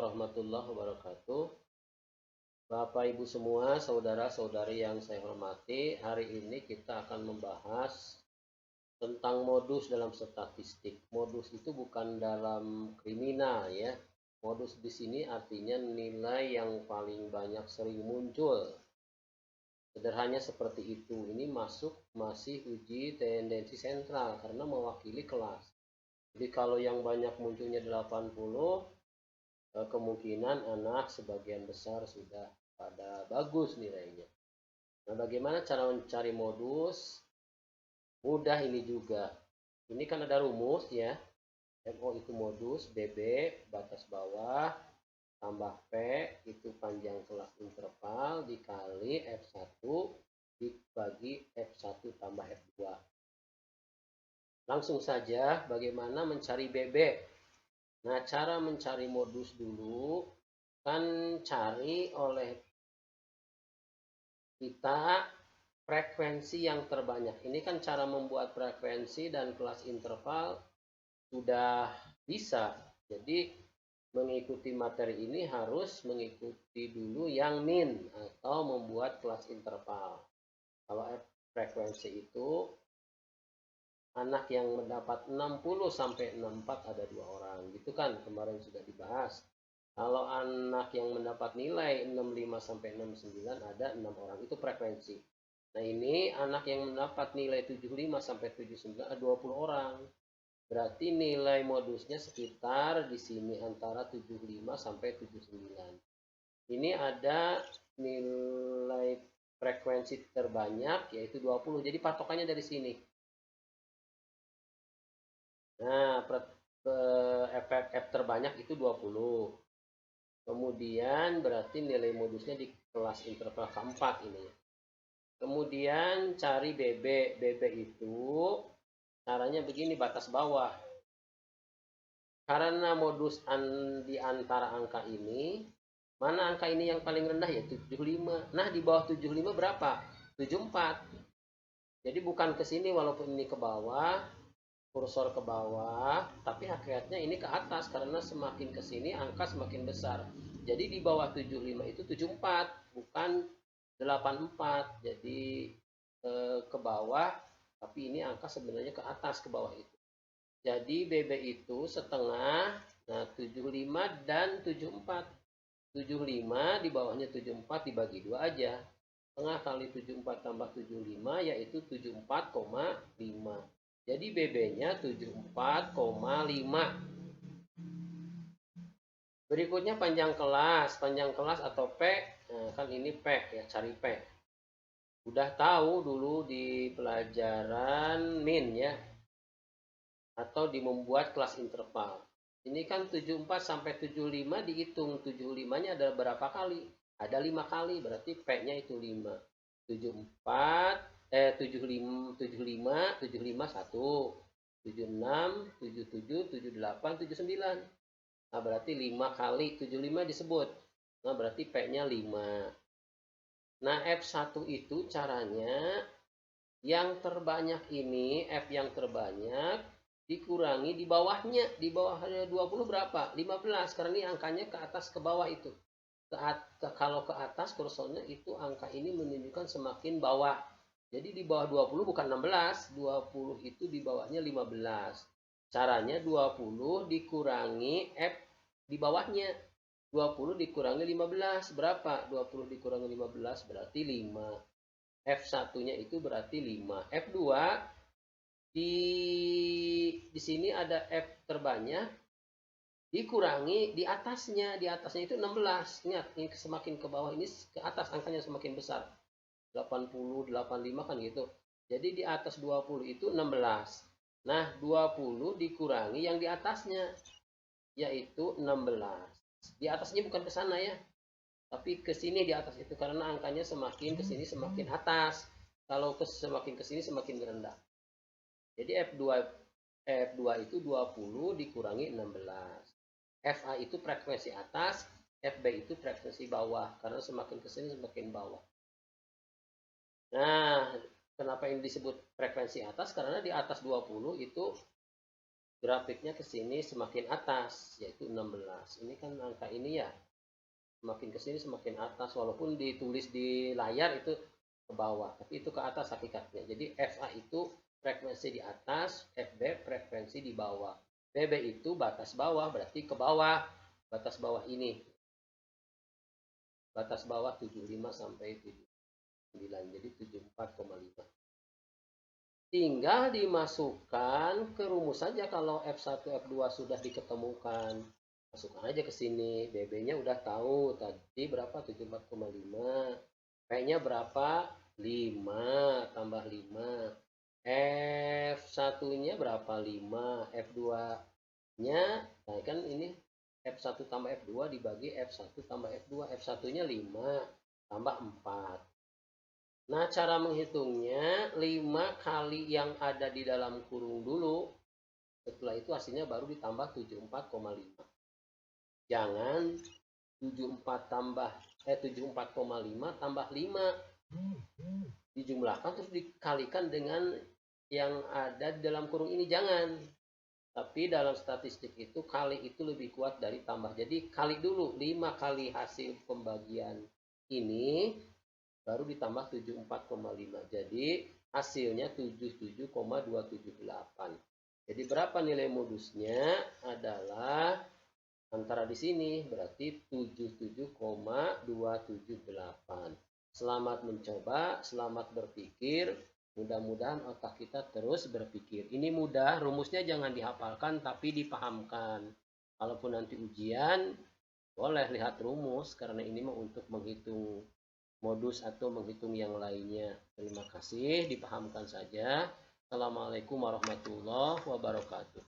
warahmatullahi wabarakatuh. Bapak Ibu semua, saudara-saudari yang saya hormati, hari ini kita akan membahas tentang modus dalam statistik. Modus itu bukan dalam kriminal ya. Modus di sini artinya nilai yang paling banyak sering muncul. Sederhananya seperti itu. Ini masih uji tendensi sentral karena mewakili kelas. Jadi kalau yang banyak munculnya 80, kemungkinan anak sebagian besar sudah pada bagus nilainya. Nah, bagaimana cara mencari modus? Mudah ini juga. Ini kan ada rumus ya. MO itu modus, BB batas bawah, tambah P itu panjang kelas interval dikali F1 dibagi F1 tambah F2. Langsung saja bagaimana mencari BB. Nah, cara mencari modus dulu kan cari oleh kita frekuensi yang terbanyak. Ini kan cara membuat frekuensi dan kelas interval sudah bisa. Jadi mengikuti materi ini harus mengikuti dulu yang min atau membuat kelas interval. Kalau frekuensi itu anak yang mendapat 60 sampai 64 ada 2 orang. Gitu kan kemarin sudah dibahas. Kalau anak yang mendapat nilai 65 sampai 69 ada 6 orang. Itu frekuensi. Nah, ini anak yang mendapat nilai 75 sampai 79 ada 20 orang. Berarti nilai modusnya sekitar di sini antara 75 sampai 79. Ini ada nilai frekuensi terbanyak yaitu 20. Jadi patokannya dari sini. Nah, efek F terbanyak itu 20. Kemudian berarti nilai modusnya di kelas interval keempat ini. Kemudian cari BB. BB itu caranya begini, batas bawah. Karena modus di antara angka ini, mana angka ini yang paling rendah ya 75. Nah, di bawah 75 berapa? 74. Jadi bukan ke sini walaupun ini ke bawah, kursor ke bawah, tapi hakikatnya ini ke atas karena semakin ke sini angka semakin besar. Jadi di bawah 75 itu 74, bukan 84. Jadi ke bawah, tapi ini angka sebenarnya ke atas ke bawah itu. Jadi BB itu setengah, nah 75 dan 74. 75 di bawahnya 74 dibagi 2 aja. Setengah kali 74 tambah 75 yaitu 74,5. Jadi BB-nya 74,5. Berikutnya panjang kelas. Panjang kelas atau P, nah kan ini P ya, cari P. Udah tahu dulu di pelajaran min ya. Atau di membuat kelas interval. Ini kan 74 sampai 75 dihitung. 75-nya ada berapa kali? Ada 5 kali, berarti P-nya itu 5. 75, 1, 76, 77, 78, 79. Nah, berarti 5 kali 75 disebut. Nah, berarti P-nya 5. Nah, F1 itu caranya yang terbanyak ini, F yang terbanyak dikurangi di bawahnya. Di bawah 20 berapa? 15, karena ini angkanya ke atas ke bawah itu. Kalau ke atas kursornya itu angka ini menunjukkan semakin bawah. Jadi di bawah 20 bukan 16, 20 itu di bawahnya 15. Caranya 20 dikurangi F di bawahnya. 20 dikurangi 15 berapa? 20 dikurangi 15 berarti 5. F1-nya itu berarti 5. F2 di sini ada F terbanyak dikurangi di atasnya itu 16. Ingat, ini semakin ke bawah ini ke atas angkanya semakin besar. 80, 85 kan gitu. Jadi di atas 20 itu 16. Nah, 20 dikurangi yang di atasnya yaitu 16. Di atasnya bukan ke sana ya. Tapi ke sini di atas itu karena angkanya semakin ke sini semakin atas. Kalau semakin ke sini semakin rendah. Jadi F2 itu 20 dikurangi 16. FA itu frekuensi atas, FB itu frekuensi bawah karena semakin ke sini semakin bawah. Nah, kenapa ini disebut frekuensi atas? Karena di atas 20 itu grafiknya ke sini semakin atas, yaitu 16. Ini kan angka ini ya, semakin ke sini semakin atas, walaupun ditulis di layar itu ke bawah, tapi itu ke atas hakikatnya. Jadi FA itu frekuensi di atas, FB frekuensi di bawah. BB itu batas bawah, berarti ke bawah, batas bawah ini. Batas bawah 75 sampai 79, jadi 74,5. Tinggal dimasukkan ke rumus saja kalau F1, F2 sudah diketemukan. Masukkan aja ke sini. BB-nya udah tahu tadi berapa, 74,5. P-nya berapa? 5 tambah 5. F1-nya berapa? 5. F2-nya, nah kan ini F1 tambah F2 dibagi F1 tambah F2. F1-nya 5 tambah 4. Nah, cara menghitungnya 5 kali yang ada di dalam kurung dulu. Setelah itu hasilnya baru ditambah 74,5. Jangan 74,5 tambah 5. Dijumlahkan terus dikalikan dengan yang ada di dalam kurung ini, jangan. Tapi dalam statistik itu kali itu lebih kuat dari tambah. Jadi kali dulu 5 kali hasil pembagian ini baru ditambah 74,5. Jadi hasilnya 77,278. Jadi berapa nilai modusnya? Adalah antara di sini, berarti 77,278. Selamat mencoba, selamat berpikir. Mudah-mudahan otak kita terus berpikir. Ini mudah, rumusnya jangan dihafalkan tapi dipahamkan. Kalaupun nanti ujian, boleh lihat rumus karena ini mah untuk menghitung modus atau menghitung yang lainnya. Terima kasih, dipahamkan saja. Assalamualaikum warahmatullahi wabarakatuh.